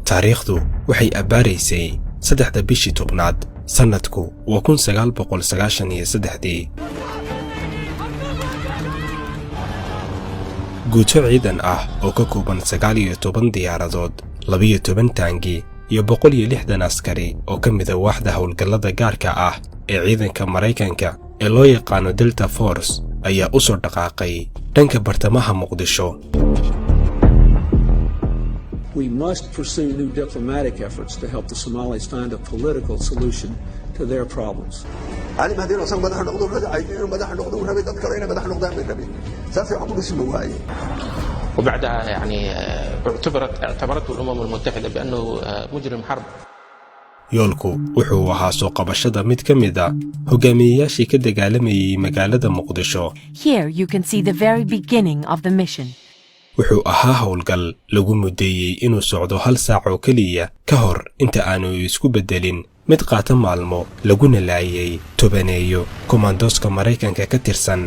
taariikhdu waxay abbaaraysay 3 bishii tobnaad sanadku waa 1993 guuto ciidan ah oo ka kooban 19 diyaaradood 12 taangi iyo 160 askari oo ka mid ah waaxda howlgallada gaarka ah ee ciidanka Mareykanka ee loo yaqaano Delta Force ayaa u soo dhaqaaqay dhanka bartamaha Muqdisho. We must pursue new diplomatic efforts to help the Somalis find a political solution to their problems. علم هذين أصلا مدح نقدر هذا عايزين مدح نقدر هذا تذكرين مدح نقدر من النبي سافر عقول اسمه هاي. وبعدها يعني اعتبرته الأمم المتحدة بأنه مجرم حرب. yoolku wuxuu ahaa soo qabashada mid ka mid ah hogaamiyayaashii ka dagaalamayay magaalada Muqdisho. Here you can see the very beginning of the mission. wuxuu ahaa howlgal lagu mudeeyay inuu socdo 1 saac oo kaliya ka hor inta aanu isku bedelin mid qaata maalmo laguna laayay tobaneeyo commandoska Mareykanka ka tirsan.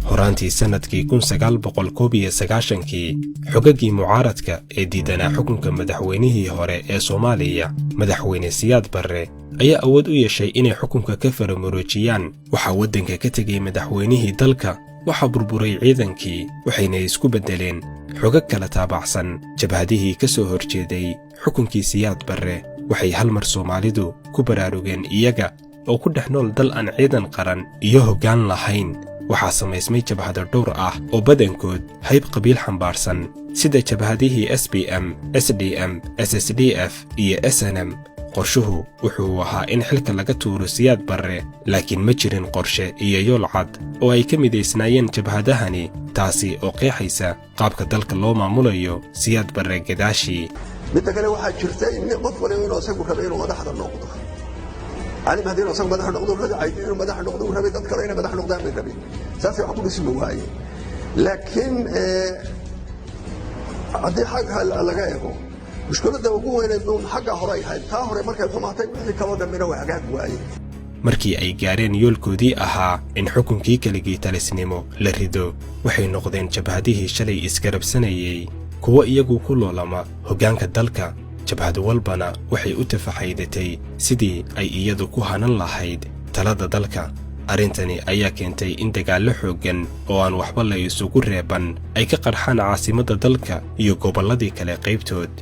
horaantii sanadkii 1991 xogagii mucaaradka ee diidanaa xukunka madaxweynihii hore ee Soomaaliya madaxweyne Siyaad Barre ayaa awood u yeeshay inay xukunka ka faramuroojiyaan waxa waddanka ka tagay madaxweynihii dalka waxa burburay ciidankii waxayna isku bedeleen xogag kala taabacsan jabhadihii ka soo horjeeday xukunkii Siyaad Barre waxay hal mar Soomaalidu ku baraarugeen iyaga oo ku dhex nool dal aan ciidan qaran iyo hoggaan lahayn. waxaa samaysmay jabhado dhowr ah oo badankood hayb qabiil xambaarsan sida jabhadihii SPM, SDM, SSDF iyo SNM. qorshuhu wuxuu ahaa in xilka laga tuuro Siyaad Barre laakiin ma jirin qorshe iyo yool cad oo ay ka midaysnaayeen jabhadahani taasi oo qeexaysa qaabka dalka loo maamulayo Siyaad Barre gadaashii. midda kale waxaa jirtay in qof waliba inuu isagu rabo inuu madaxda noqdo. علم هذين أصلا مدح نقدر هذا عايزين مدح نقدر هذا تذكرين مدح نقدر من النبي سافر عقول اسمه هاي. لكن هذه حاجة لقايكم مشكلة ده وجوه إنه حاجة هراي هاي تاهر مركب حماتين مثل كلام من وحاجات واي. markii ay gaareen yoolkoodii ahaa in xukunkii kaligii talisnimo la rido waxay noqdeen jabhadihii shalay iskarabsanayay kuwa iyagu ku loolama hoggaanka dalka. jabhad walbana waxay u tafaxaydatay sidii ay iyadu ku hanan lahayd talada dalka. arrintani ayaa keentay in dagaallo xooggan oo aan waxba la isugu reeban ay ka qarxaan caasimadda dalka iyo gobolladii kale qaybtood.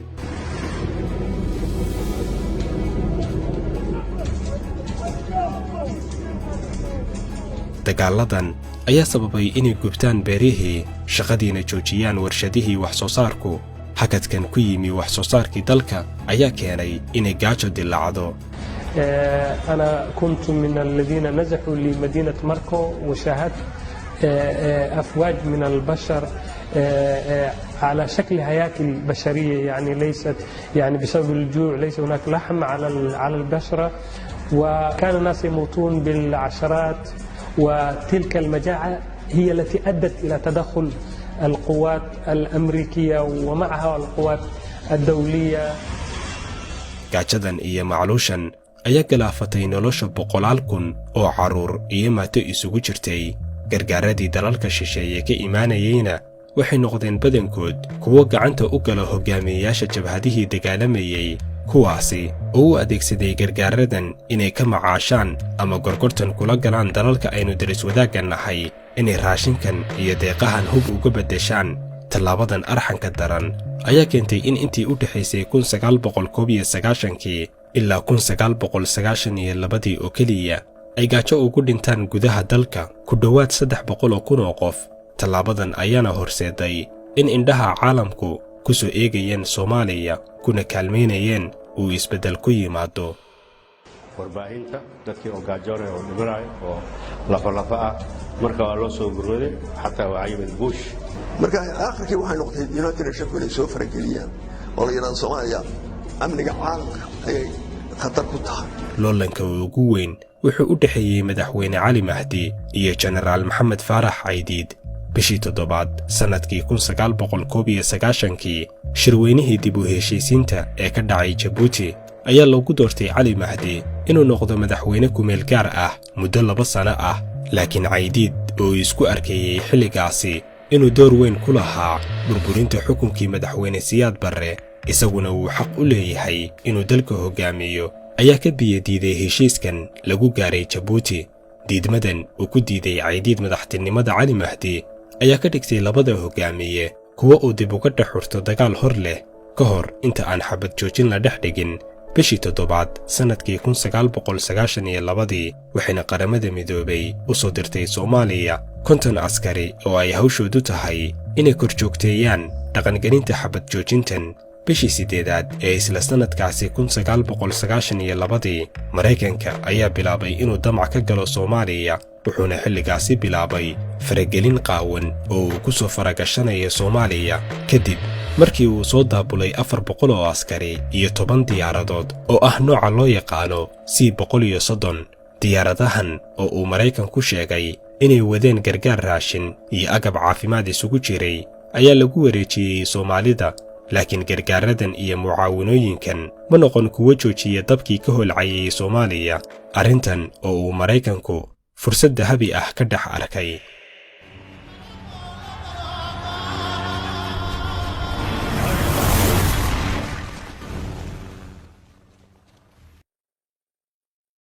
dagaaladan ayaa sababay inay gubtaan beerihii shaqadiina joojiyaan warshadihii wax soo saarku. hakadkan ku yimi wax soo saarkii dalka ayaa keenay inay gaajo dilaacdo. أنا كنت من الذين نزحوا لمدينة ماركو وشاهدت أفواج من البشر على شكل هياكل بشرية يعني ليست يعني بسبب الجوع ليس هناك لحم على البشرة وكان الناس يموتون بالعشرات وتلك المجاعة هي التي أدت إلى تدخل القوات الأمريكية ومعها القوات الدولية. gaajadan iyo macluushan ayaa galaafatay nolosha 100,000 oo caruur iyo maato isugu jirtay. gargaaradii dalalka shisheeye ka imaanayayna waxay noqdeen badankood kuwo gacanta u gala hogaamiyayaasha jabhadihii dagaalamayay kuwaasi oo u adeegsaday gargaaradan inay ka macaashaan ama gorgortan kula galaan dalalka aynu daris wadaagan nahay inay raashinkan iyo deeqahan hub uga beddeshaan. tallaabadan arxanka daran ayaa keentay in intii u dhaxaysay 1991 ilaa 1992 oo kaliya ay gaajo ugu dhintaan gudaha dalka ku dhowaad 300,000 oo qof. tallaabadan ayaana horseeday in indhaha caalamku ku soo eegayeen Soomaaliya kuna kaalmeynayeen uu isbedel ku yimaado. warbaahinta dadkii oo gaajoonay oo dhibray oo lafa ah marka waa loo soo gurwaday xataa waa ayimid bush marka aakhirkii waxay noqotay United Nations inay soo farageliyaan oo la yiraahdo Soomaaliya amniga caalamka ayay khatar ku tahay. loolanka ugu weyn wuxuu u dhaxeeyay madaxweyne Cali Mahdi iyo Generaal Maxamed Faarax Caydiid bishii toddobaad sanadkii 1991 shirweynihii dib u heshiisiinta ee ka dhacay Djibouti ayaa loogu doortay Cali Mahdi inuu noqdo madaxweyne ku meel gaar ah muddo 2 sano ah laakiin Caydiid oo isku arkayay xilligaasi inuu door weyn ku lahaa burburinta xukunkii madaxweyne Siyaad Barre isaguna uu xaq u leeyahay inuu dalka hogaamiyo ayaa ka biyadiiday heshiiskan lagu gaaray Djibouti. diidmadan uu ku diiday Caydiid madaxtinimada Cali Mahdi ayaa ka dhigtay labada hogaamiye kuwa uu dib uga dhaxurto dagaal hor leh ka hor inta aan xabad joojin la dhex dhigin bishii toddobaad sanadkii 1992 waxayna qaramada midoobay u soo dirtay Soomaaliya 50 askari oo ay hawshoodu tahay inay korjoogteeyaan dhaqangelinta xabad joojintan. bishii 8aad ee isla sanadkaasi 1992 Mareykanka ayaa bilaabay inuu damac ka galo Soomaaliya wuxuuna xilligaasi bilaabay faragelin qaawan oo uu ku soo faragashanayo Soomaaliya kadib markii uu soo daabulay 400 oo askari iyo 10 diyaaradood oo ah nooca loo yaqaano C-130. diyaaradahan oo uu Mareykanku sheegay inay wadeen gargaar raashin iyo agab caafimaad isugu jiray ayaa lagu wareejiyay Soomaalida laakiin gargaaradan iyo mucaawinooyinkan ma noqon kuwo joojiya dabkii ka holcayay Soomaaliya arrintan oo uu Mareykanku fursad dahabi ah ka dhex arkay.